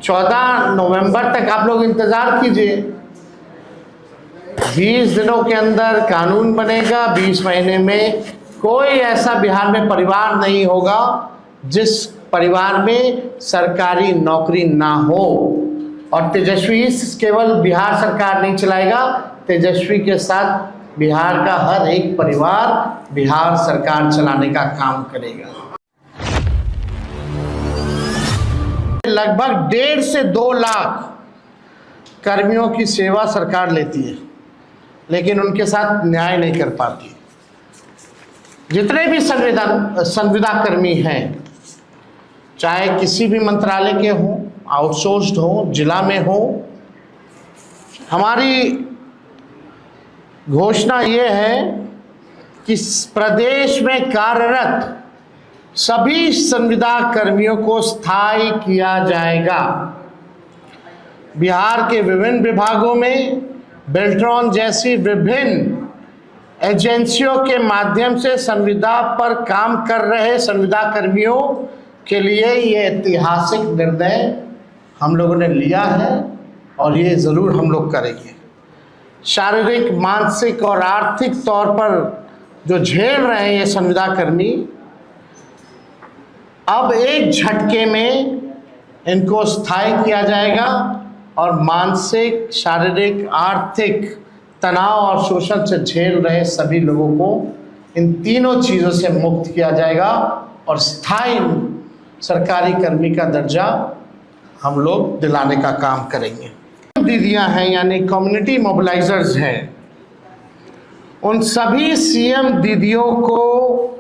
14 नवंबर तक आप लोग इंतजार कीजिए। 20 दिनों के अंदर कानून बनेगा। 20 महीने में कोई ऐसा बिहार में परिवार नहीं होगा जिस परिवार में सरकारी नौकरी ना हो। और तेजस्वी केवल बिहार सरकार नहीं चलाएगा, तेजस्वी के साथ बिहार का हर एक परिवार बिहार सरकार चलाने का काम करेगा। लगभग 1.5 से 2 लाख कर्मियों की सेवा सरकार लेती है, लेकिन उनके साथ न्याय नहीं कर पाती। जितने भी संविदा कर्मी हैं, चाहे किसी भी मंत्रालय के हों, आउटसोर्स्ड हो, जिला में हो, हमारी घोषणा ये है कि प्रदेश में कार्यरत सभी संविदा कर्मियों को स्थायी किया जाएगा। बिहार के विभिन्न विभागों में बेल्ट्रॉन जैसी विभिन्न एजेंसियों के माध्यम से संविदा पर काम कर रहे संविदा कर्मियों के लिए ये ऐतिहासिक निर्णय हम लोगों ने लिया है और ये ज़रूर हम लोग करेंगे। शारीरिक, मानसिक और आर्थिक तौर पर जो झेल रहे हैं ये संविदा कर्मी, अब एक झटके में इनको स्थायी किया जाएगा और मानसिक, शारीरिक, आर्थिक तनाव और शोषण से झेल रहे सभी लोगों को इन तीनों चीज़ों से मुक्त किया जाएगा और स्थायी सरकारी कर्मी का दर्जा हम लोग दिलाने का काम करेंगे। दीदियां हैं यानी कम्युनिटी मोबिलाइजर्स हैं, उन सभी सीएम दीदियों को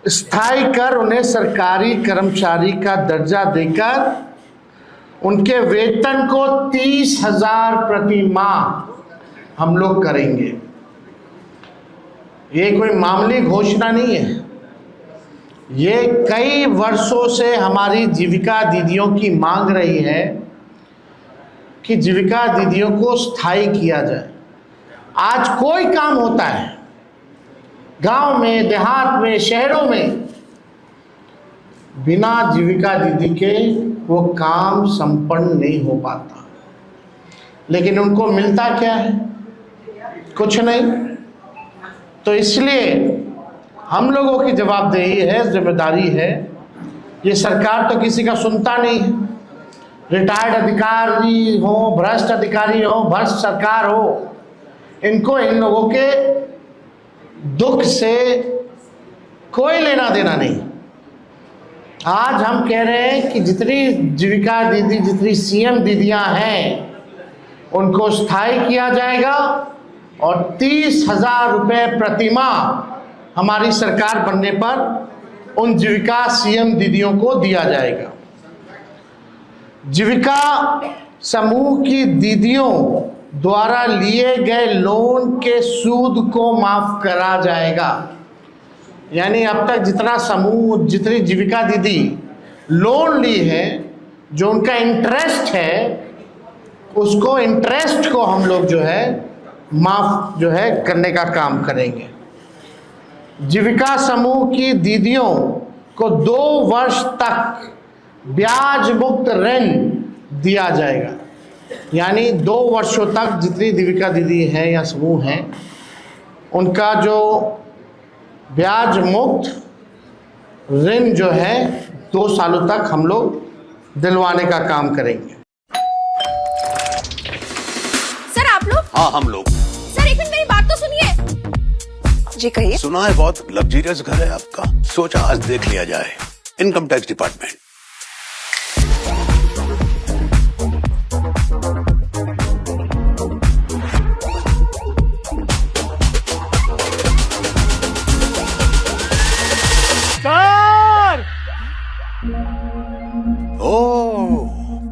स्थायी कर उन्हें सरकारी कर्मचारी का दर्जा देकर उनके वेतन को 30,000 प्रति माह हम लोग करेंगे। ये कोई मामूली घोषणा नहीं है, ये कई वर्षों से हमारी जीविका दीदियों की मांग रही है कि जीविका दीदियों को स्थायी किया जाए। आज कोई काम होता है गांव में, देहात में, शहरों में, बिना जीविका दीदी के वो काम संपन्न नहीं हो पाता, लेकिन उनको मिलता क्या है? कुछ नहीं। तो इसलिए हम लोगों की जवाबदेही है, जिम्मेदारी है। ये सरकार तो किसी का सुनता नहीं है। रिटायर्ड अधिकारी हो, भ्रष्ट अधिकारी हो, भ्रष्ट सरकार हो, इनको इन लोगों के दुख से कोई लेना देना नहीं। आज हम कह रहे हैं कि जितनी जीविका दीदी, जितनी सीएम दीदियां हैं, उनको स्थायी किया जाएगा और 30,000 रुपये प्रति माह हमारी सरकार बनने पर उन जीविका सीएम दीदियों को दिया जाएगा। जीविका समूह की दीदियों द्वारा लिए गए लोन के सूद को माफ करा जाएगा। यानी अब तक जितना समूह, जितनी जीविका दीदी लोन ली है, जो उनका इंटरेस्ट है, उसको इंटरेस्ट को हम लोग जो है माफ जो है करने का काम करेंगे। जीविका समूह की दीदियों को 2 वर्ष तक ब्याज मुक्त ऋण दिया जाएगा। यानी 2 वर्षों तक जितनी जीविका दीदी हैं या समूह हैं, उनका जो ब्याज मुक्त ऋण जो है 2 सालों तक हम लोग दिलवाने का काम करेंगे। सर आप लोग? हाँ हम लोग। सर एक मिनट मेरी बात तो सुनिए। जी कहिए। सुना है बहुत लग्जरियस घर है आपका, सोचा आज देख लिया जाए। Income tax department.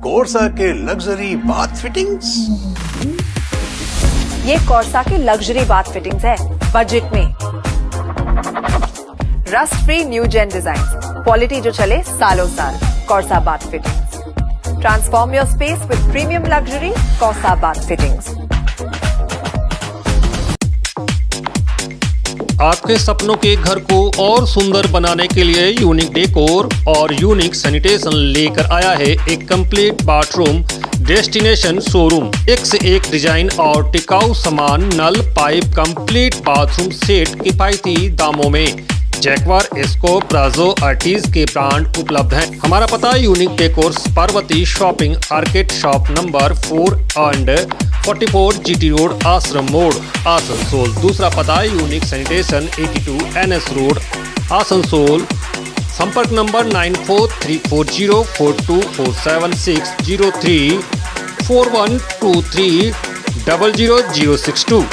कोर्सा के लग्जरी बाथ फिटिंग्स। ये कोर्सा के लग्जरी बाथ फिटिंग्स है, बजट में। Rust free new gen design, quality जो चले सालों साल। Corsa bath fittings, transform your space with premium luxury. Corsa bath fittings. आपके सपनों के घर को और सुंदर बनाने के लिए यूनिक डेकोर और यूनिक सैनिटेशन लेकर आया है एक कंप्लीट बाथरूम डेस्टिनेशन शोरूम। एक से एक डिजाइन और टिकाऊ सामान, नल, पाइप, कंप्लीट बाथरूम सेट किफायती दामों में। जैक्वार, एस्को, प्राजो, आर्टिज के ब्रांड उपलब्ध हैं। हमारा पता unique decor, Parvati shopping arcade, shop number 4 and 44 GT road, आश्रम मोड़, आसनसोल। दूसरा पता unique sanitation 82 NS road, Asansol. संपर्क नंबर 9434042476 03 4123 00062।